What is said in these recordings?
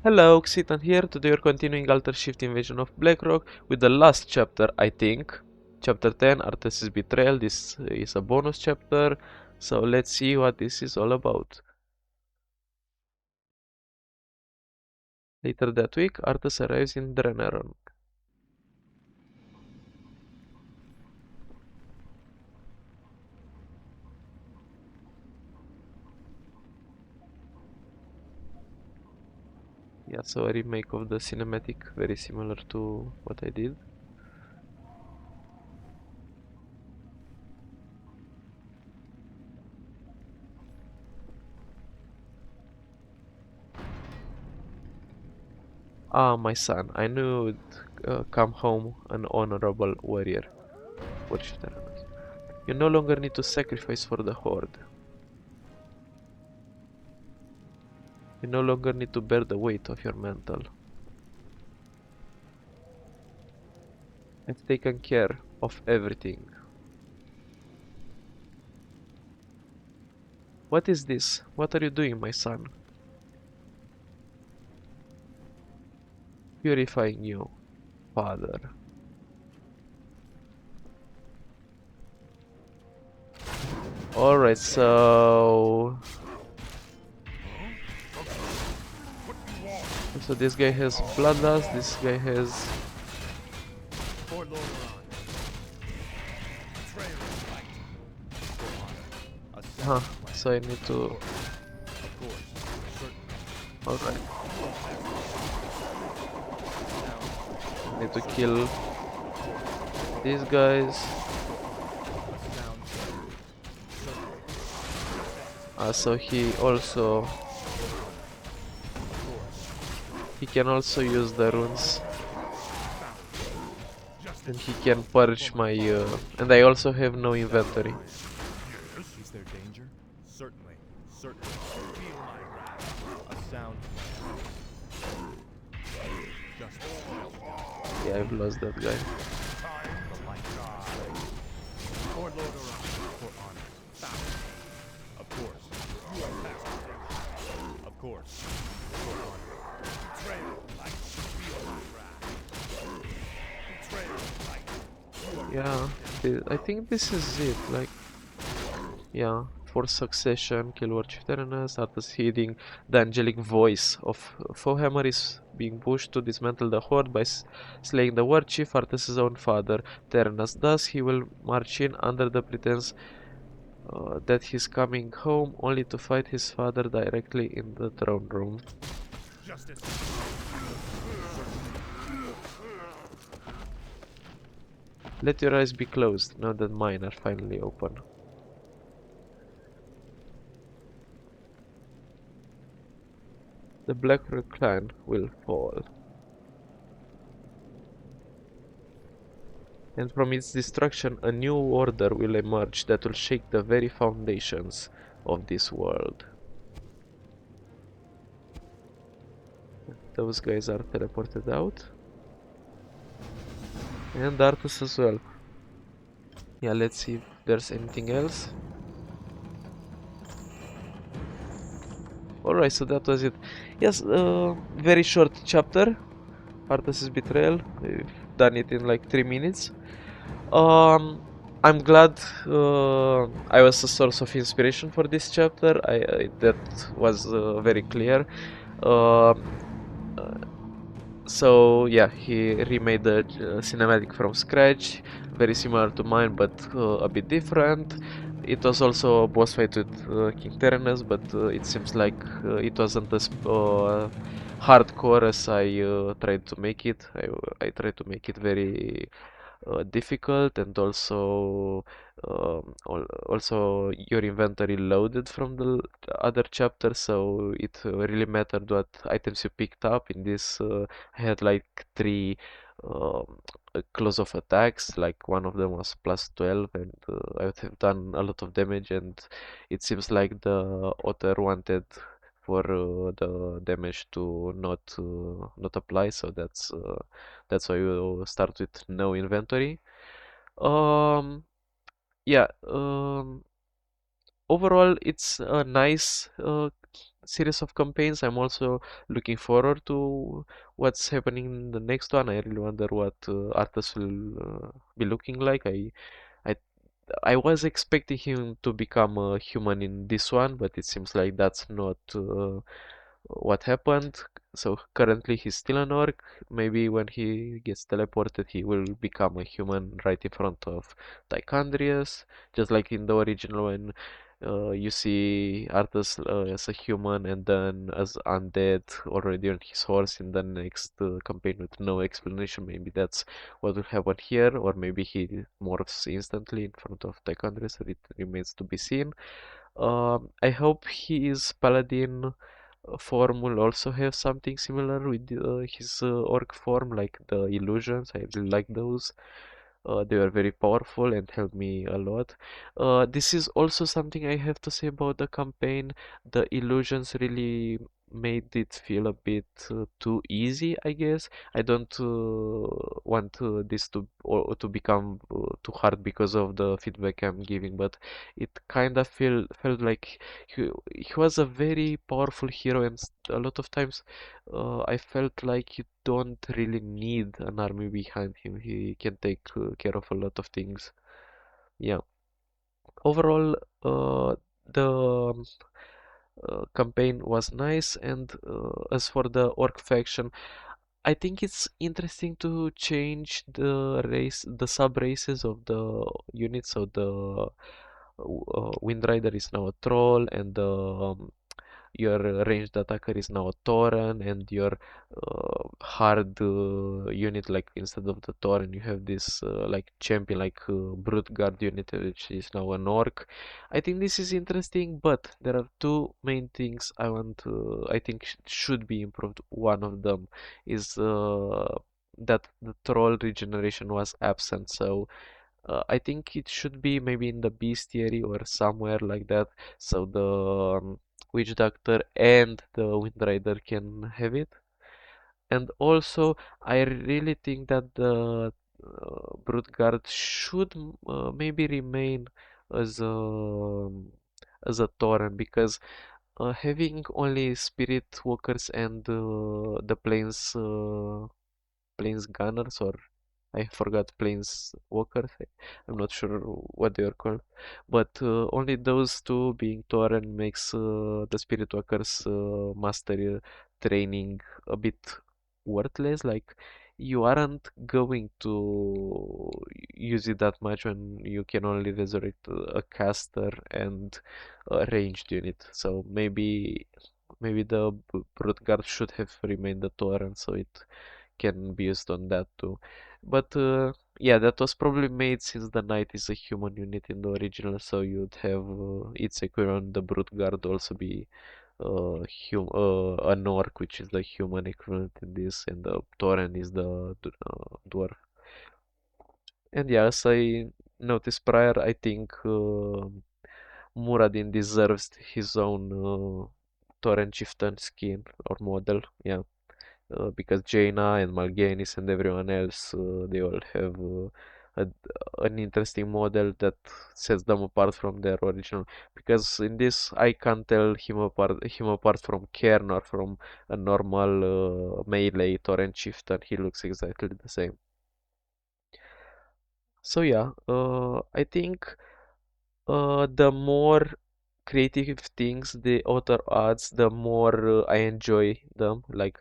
Hello, Xitan here. Today we're continuing Altershift Invasion of Blackrock with the last chapter, I think. Chapter 10, Arthas' Betrayal. This is a bonus chapter, so let's see what this is all about. Later that week, Arthas arrives in Dreneron. Yeah, so a remake of the cinematic, very similar to what I did. Ah, my son, I knew you'd come home an honorable warrior. Warchief Terenas. You no longer need to sacrifice for the Horde. You no longer need to bear the weight of your mantle. I've taken care of everything. What is this? What are you doing, my son? Purifying you, father. Alright, so... So this guy has bloodlust, this guy has... Huh, so I need to... Alright. I need to kill these guys. So he also... He can also use the runes. And he can purge my... And I also have no inventory. Is there danger? Certainly. Feel my wrath. A sound. Yeah, I've lost that guy. For Lord Orion. For honor. Of course. You are master. Of course. For honor. Betrayal. Light. Feel my wrath. Betrayal. Light. Yeah, I think this is it, like... Yeah, for succession, kill Warchief Terenas, Arthas heeding the angelic voice of Foehammer is being pushed to dismantle the Horde by slaying the Warchief, Arthas' own father, Terenas. Thus, he will march in under the pretense that he's coming home, only to fight his father directly in the throne room. Justice. Let your eyes be closed, now that mine are finally open. The Blackrock clan will fall. And from its destruction a new order will emerge that will shake the very foundations of this world. Those guys are teleported out. And Arthas as well. Yeah, let's see if there's anything else. Alright, so that was it. Yes, very short chapter. Arthas' betrayal. We've done it in like 3 minutes. I'm glad I was a source of inspiration for this chapter. That was very clear. Uh, so yeah, he remade the cinematic from scratch, very similar to mine, but a bit different. It was also a boss fight with King Terenas, but it seems like it wasn't as hardcore as I tried to make it. I tried to make it very difficult, and also your inventory loaded from the other chapter, so it really mattered what items you picked up. In this I had like 3 um, close of attacks, like one of them was plus 12, and I would have done a lot of damage, and it seems like the author wanted for the damage to not apply, so that's why you start with no inventory. Um, yeah. Overall, it's a nice series of campaigns. I'm also looking forward to what's happening in the next one. I really wonder what Arthas will be looking like. I I was expecting him to become a human in this one, but it seems like that's not what happened. So currently he's still an orc. Maybe when he gets teleported, he will become a human right in front of Tychondrius, just like in the original when you see Arthas as a human and then as undead already on his horse in the next campaign with no explanation. Maybe that's what will happen here, or maybe he morphs instantly in front of Tychondrius. It remains to be seen. I hope his paladin form will also have something similar with his orc form, like the illusions. I really like those. They were very powerful and helped me a lot. This is also something I have to say about the campaign. The illusions really made it feel a bit too easy, I guess. I don't want this to or to become too hard because of the feedback I'm giving, but it kind of felt like he was a very powerful hero, and a lot of times I felt like you don't really need an army behind him. He can take care of a lot of things. Yeah. Overall, the campaign was nice, and as for the orc faction, I think it's interesting to change the sub races of the units. So the Wind Rider is now a troll, and the your ranged attacker is now a Tauren, and your hard unit, like instead of the Tauren, you have this like champion, like Brute Guard unit, which is now an Orc. I think this is interesting, but there are two main things I think should be improved. One of them is that the troll regeneration was absent, so I think it should be maybe in the bestiary or somewhere like that, so the Witch Doctor and the Wind Rider can have it. And also, I really think that the Brute Guard should maybe remain as a Tauren, because having only Spirit Walkers and the Plains Gunners, or I forgot Plains Walkers. I'm not sure what they are called, but only those two being Tauren makes the Spirit Walkers mastery training a bit worthless. Like you aren't going to use it that much when you can only resurrect a caster and a ranged unit. So maybe the Brute Guard should have remained the Tauren, so it can be used on that too. But yeah, that was probably made since the knight is a human unit in the original, so you'd have its equivalent, the brute guard, also be an orc, which is the human equivalent in this, and the tauren is the dwarf. And yeah, as I noticed prior, I think Muradin deserves his own Tauren chieftain skin or model. Yeah, because Jaina and Malgenis and everyone else, they all have an interesting model that sets them apart from their original. Because in this, I can't tell him apart from Cairn or from a normal melee Torrent chieftain. He looks exactly the same. So yeah, I think the more creative things the author adds, the more I enjoy them. Like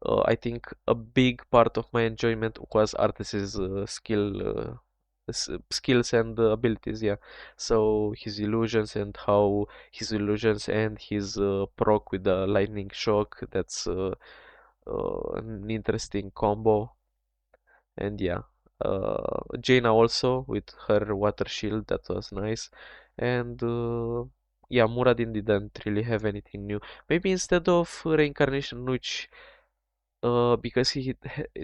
I think a big part of my enjoyment was Artis's skills and abilities. Yeah, so his illusions and how his illusions and his proc with the lightning shock. That's an interesting combo. And yeah, Jaina also with her water shield. That was nice. And yeah, Muradin didn't really have anything new. Maybe instead of reincarnation, which because he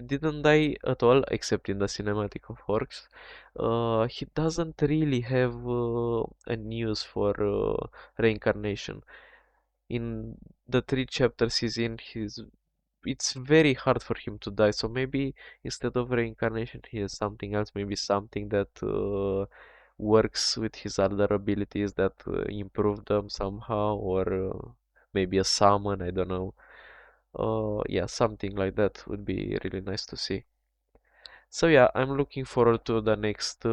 didn't die at all except in the cinematic of orcs. He doesn't really have a news for reincarnation. In the three chapters he's in, it's very hard for him to die. So maybe instead of reincarnation, he has something else. Maybe something that works with his other abilities that improve them somehow, or maybe a summon, I don't know. Yeah, something like that would be really nice to see. So yeah, I'm looking forward to the next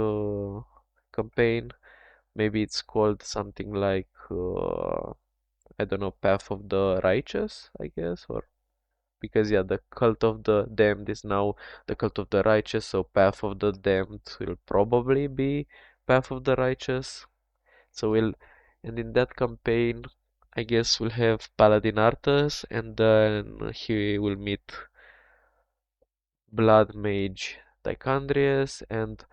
campaign. Maybe it's called something like I don't know, Path of the Righteous, I guess, or because yeah, the Cult of the Damned is now the Cult of the Righteous, so Path of the Damned will probably be Path of the Righteous. So and in that campaign, I guess we'll have Paladin Arthas, and then he will meet Blood Mage Tychondrius, and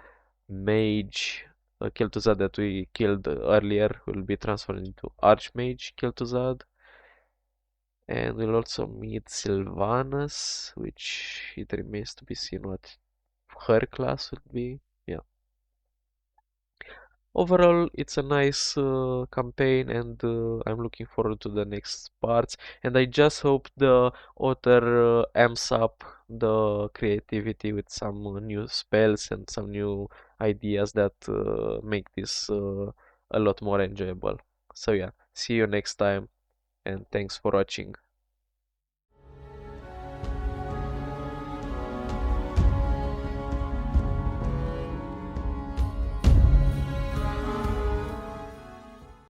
Mage Kel'Thuzad that we killed earlier will be transformed into Archmage Kel'Thuzad. And we'll also meet Sylvanas, which it remains to be seen what her class would be. Yeah. Overall, it's a nice campaign, and I'm looking forward to the next parts. And I just hope the author amps up the creativity with some new spells and some new ideas that make this a lot more enjoyable. So yeah, see you next time, and thanks for watching.